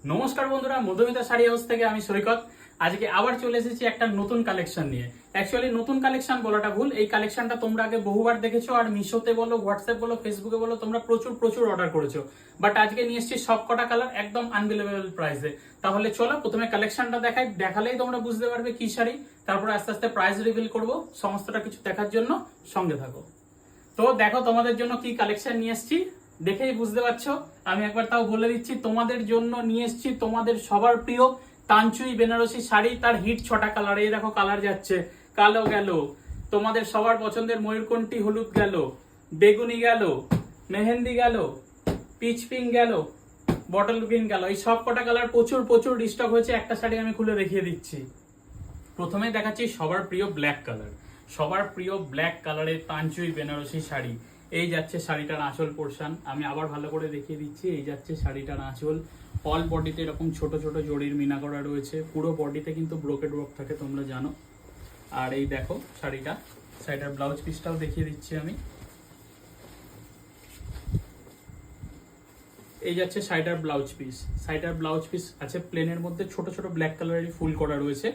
নমস্কার বন্ধুরা, মধুমিতা শাড়ি হাউস থেকে আমি সৈকত। আজকে আবার চলে এসেছি একটা নতুন কালেকশন নিয়ে। অ্যাকচুয়ালি নতুন কালেকশন বলাটা ভুল, এই কালেকশনটা তোমরা আগে বহুবার দেখেছো, আর মিশোতে বলো, হোয়াটসঅ্যাপ বলো, ফেসবুকে বলো, তোমরা প্রচুর প্রচুর অর্ডার করেছো। বাট আজকে নিয়ে এসেছি সব কটা কালার একদম আনবিলিভেবল প্রাইসে। তাহলে চলো প্রথমে কালেকশনটা দেখাই, দেখালেই তোমরা বুঝতে পারবে কি শাড়ি, তারপরে আস্তে আস্তে প্রাইস রিভিল করবো। সমস্তটা কিছু দেখার জন্য সঙ্গে থাকো। তো দেখো তোমাদের জন্য কি কালেকশন নিয়ে এসেছি, দেখেই বুঝতে পারছো। আমি একবার তাও বলে দিচ্ছি, তোমাদের জন্য নিয়ে এসেছি তোমাদের সবার প্রিয় তানচুই বেনারসি শাড়ি। তার হিট 6টা কালার, এই দেখো কালার যাচ্ছে, কালো গেল, তোমাদের সবার পছন্দের ময়ূরকণ্ঠী হলুদ গেল, বেগুনি গেল, মেহেন্দি গেল, পিচ পিঙ্ক গেল, বটল গ্রিন গেল। এই সব কটা কালার প্রচুর প্রচুর রিস্টক হয়েছে। একটা শাড়ি আমি খুলে দেখিয়ে দিচ্ছি। প্রথমে দেখাচ্ছি সবার প্রিয় ব্ল্যাক কালার, সবার প্রিয় ব্ল্যাক কালারের তানচুই বেনারসি শাড়ি। এই যাচ্ছে শাড়িটার আঁচল পোর্শন, আমি আবার ভালো করে দেখিয়ে দিচ্ছি। এই যাচ্ছে শাড়িটার আঁচল, অল বডিতে এরকম ছোট ছোট জড়ির মিনা করা রয়েছে, পুরো বডিতে কিন্তু ব্রোকেড ওয়ার্ক থাকে, তোমরা জানো। আর এই দেখো শাড়িটার ব্লাউজ পিসটাও দেখিয়ে দিচ্ছি আমি। এই যাচ্ছে শাড়িটার ব্লাউজ পিস আছে প্লেনের মধ্যে, ছোট ছোট ব্ল্যাক কালারের ফুল করা রয়েছে,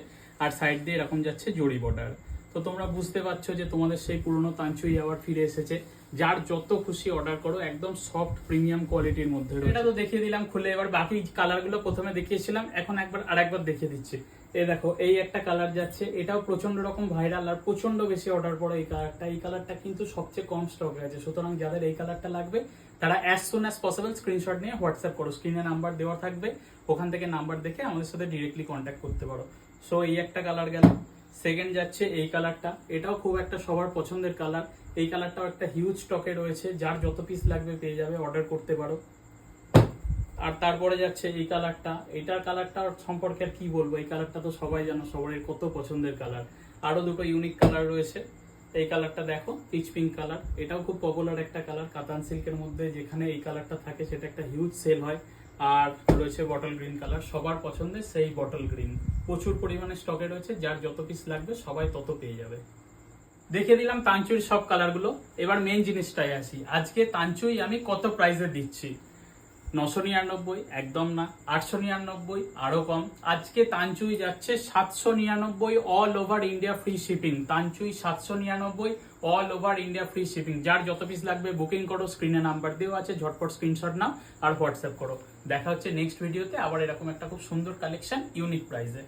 আর সাইড দিয়ে এরকম যাচ্ছে জড়ি বর্ডার। তো তোমরা বুঝতে পারছো যে তোমাদের সেই পুরনো তানচুই আবার ফিরে এসেছে। যার যত খুশি অর্ডার করো, একদম সফট প্রিমিয়াম কোয়ালিটির মধ্যে। এটা তো দেখিয়ে দিলাম খুলে, এবার বাকি কালারগুলো প্রথমে দেখিয়েছিলাম, এখন আরেকবার দেখিয়ে দিচ্ছি। এই দেখো, এই একটা কালার যাচ্ছে, এটাও প্রচন্ড রকম ভাইরাল আর প্রচন্ড বেশি অর্ডার পড়ে এই কালারটা কিন্তু সবচেয়ে কম স্টকে আছে। সুতরাং যাদের এই কালারটা লাগবে তারা as soon as possible screenshot নিয়ে হোয়াটসঅ্যাপ করো, স্ক্রিনে নাম্বার দেওয়া থাকবে, ওখান থেকে নাম্বার দেখে আমাদের সাথে ডিরেক্টলি কন্ট্যাক্ট করতে পারো। সো এই একটা কালার গেল। সেকেন্ড যাচ্ছে এই কালারটা, এটাও খুব একটা সবার পছন্দের কালার। এই কালারটাও একটা হিউজ স্টকে রয়েছে, যার যত পিস লাগবে পেয়ে যাবে, অর্ডার করতে পারো। আর তারপরে যাচ্ছে এই কালারটা, এটার কালারটা সম্পর্কে আর কি বলবো, এই কালারটা তো সবাই জানো, সবারই কত পছন্দের কালার। আরো দুটো ইউনিক কালার রয়েছে। এই কালারটা দেখো, পিচ পিঙ্ক কালার, এটাও খুব পপুলার একটা কালার কাতান সিল্কের মধ্যে। যেখানে এই কালারটা থাকে সেটা একটা হিউজ সেল হয়। আর রয়েছে বটল গ্রিন কালার, সবার পছন্দের সেই বটল গ্রিন, প্রচুর পরিমাণে স্টকে রয়েছে, যার যত পিস লাগবে সবাই তত পেয়ে যাবে। দেখিয়ে দিলাম তানচুইর সব কালারগুলো। এবার মেন জিনিসটাই আসি, আজকে তানচুই আমি কত প্রাইসে দিচ্ছি। 999 একদম না, 899 আরো কম। আজকে তানচুই যাচ্ছে 799, all over India free shipping. Tanchoi 799, all over India free shipping. যার যত পিস লাগবে বুকিং করো, স্ক্রিনে নাম্বার দেওয়া আছে, ঝটপট স্ক্রিনশট নাও আর হোয়াটসঅ্যাপ করো। দেখা হচ্ছে নেক্সট ভিডিওতে আবার এরকম একটা খুব সুন্দর কালেকশন ইউনিক প্রাইসে।